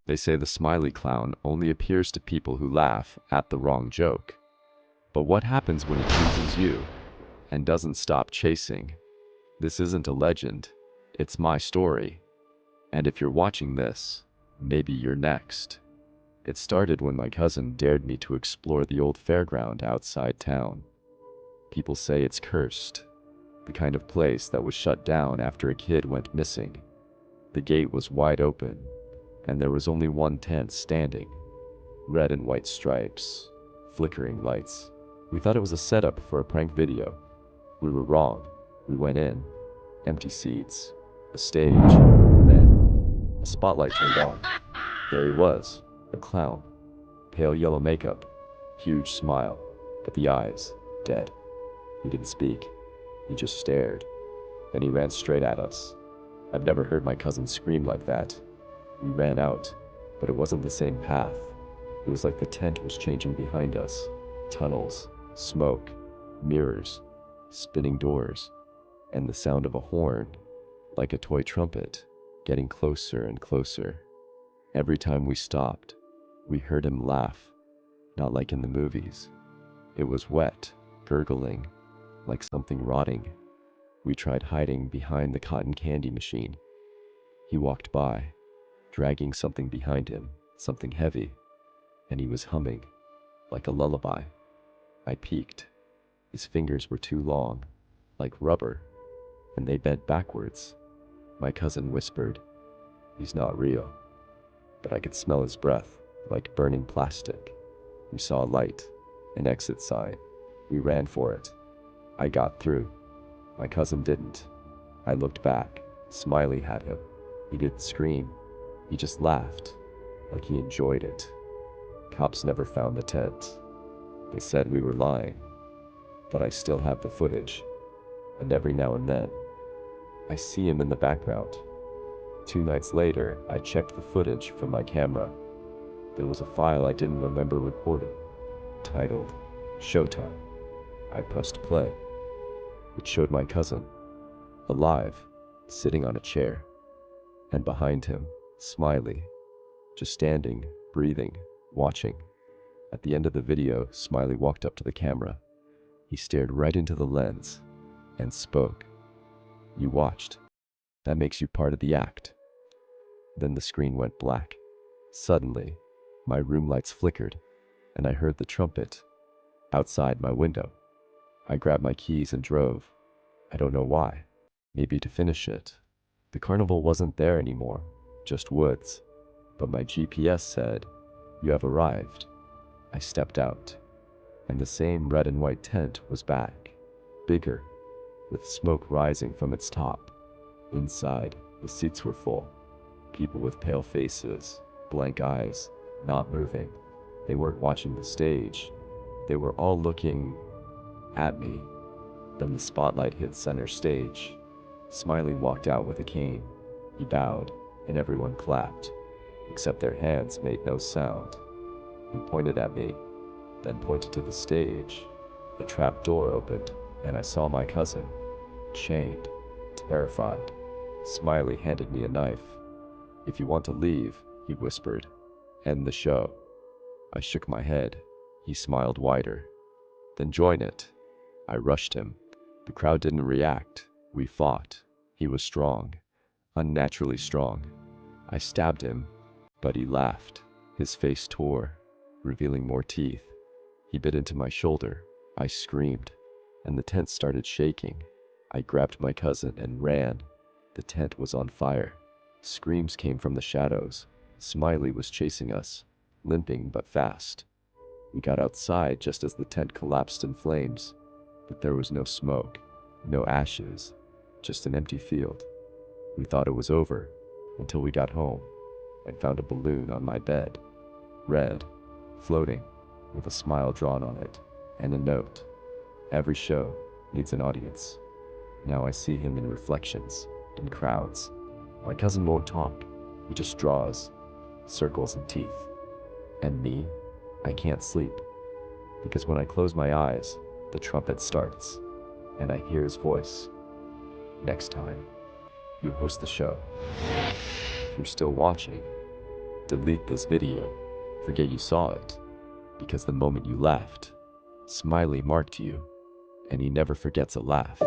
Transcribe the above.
They say the Smiley clown only appears to people who laugh at the wrong joke. But what happens when he chooses you and doesn't stop chasing? This isn't a legend, it's my story. And if you're watching this, maybe you're next. It started when my cousin dared me to explore the old fairground outside town. People say it's cursed, the kind of place that was shut down after a kid went missing. The gate was wide open, and there was only one tent standing. Red and white stripes, flickering lights. We thought it was a setup for a prank video. We were wrong. We went in. Empty seats, a stage, then a spotlight turned on. There he was, a clown. Pale yellow makeup, huge smile, but the eyes, dead. He didn't speak. He just stared. Then he ran straight at us. I've never heard my cousin scream like that. We ran out, but it wasn't the same path. It was like the tent was changing behind us. Tunnels, smoke, mirrors, spinning doors, and the sound of a horn, like a toy trumpet, getting closer and closer. Every time we stopped, we heard him laugh, not like in the movies. It was wet, gurgling, like something rotting. We tried hiding behind the cotton candy machine. He walked by, dragging something behind him, something heavy, and he was humming, like a lullaby. I peeked. His fingers were too long, like rubber, and they bent backwards. My cousin whispered, "He's not real." But I could smell his breath, like burning plastic. We saw a light, an exit sign. We ran for it. I got through. My cousin didn't. I looked back. Smiley had him. He didn't scream. He just laughed, like he enjoyed it. Cops never found the tent. They said we were lying. But I still have the footage. And every now and then, I see him in the background. 2 nights later, I checked the footage from my camera. There was a file I didn't remember recording, titled Showtime. I pressed play. It showed my cousin, alive, sitting on a chair. And behind him, Smiley, just standing, breathing, watching. At the end of the video, Smiley walked up to the camera. He stared right into the lens and spoke. "You watched. That makes you part of the act." Then the screen went black. Suddenly, my room lights flickered, and I heard the trumpet outside my window. I grabbed my keys and drove. I don't know why. Maybe to finish it. The carnival wasn't there anymore, just woods. But my GPS said, "You have arrived." I stepped out, and the same red and white tent was back, bigger, with smoke rising from its top. Inside, the seats were full. People with pale faces, blank eyes, not moving. They weren't watching the stage. They were all looking at me. Then the spotlight hit center stage. Smiley walked out with a cane. He bowed, and everyone clapped, except their hands made no sound. He pointed at me, then pointed to the stage. The trap door opened, and I saw my cousin, chained, terrified. Smiley handed me a knife. "If you want to leave," he whispered, "end the show." I shook my head. He smiled wider. "Then join it." I rushed him. The crowd didn't react. We fought. He was strong, unnaturally strong. I stabbed him, but he laughed. His face tore, revealing more teeth. He bit into my shoulder. I screamed, and the tent started shaking. I grabbed my cousin and ran. The tent was on fire. Screams came from the shadows. Smiley was chasing us, limping but fast. We got outside just as the tent collapsed in flames, but there was no smoke, no ashes, just an empty field. We thought it was over until we got home and found a balloon on my bed, red, floating, with a smile drawn on it, and a note. "Every show needs an audience." Now I see him in reflections, in crowds. My cousin won't talk. He just draws, circles and teeth. And me, I can't sleep. Because when I close my eyes, the trumpet starts, and I hear his voice. "Next time, you host the show." If you're still watching, Delete this video. Forget you saw it. Because the moment you laughed, Smiley marked you, and he never forgets a laugh.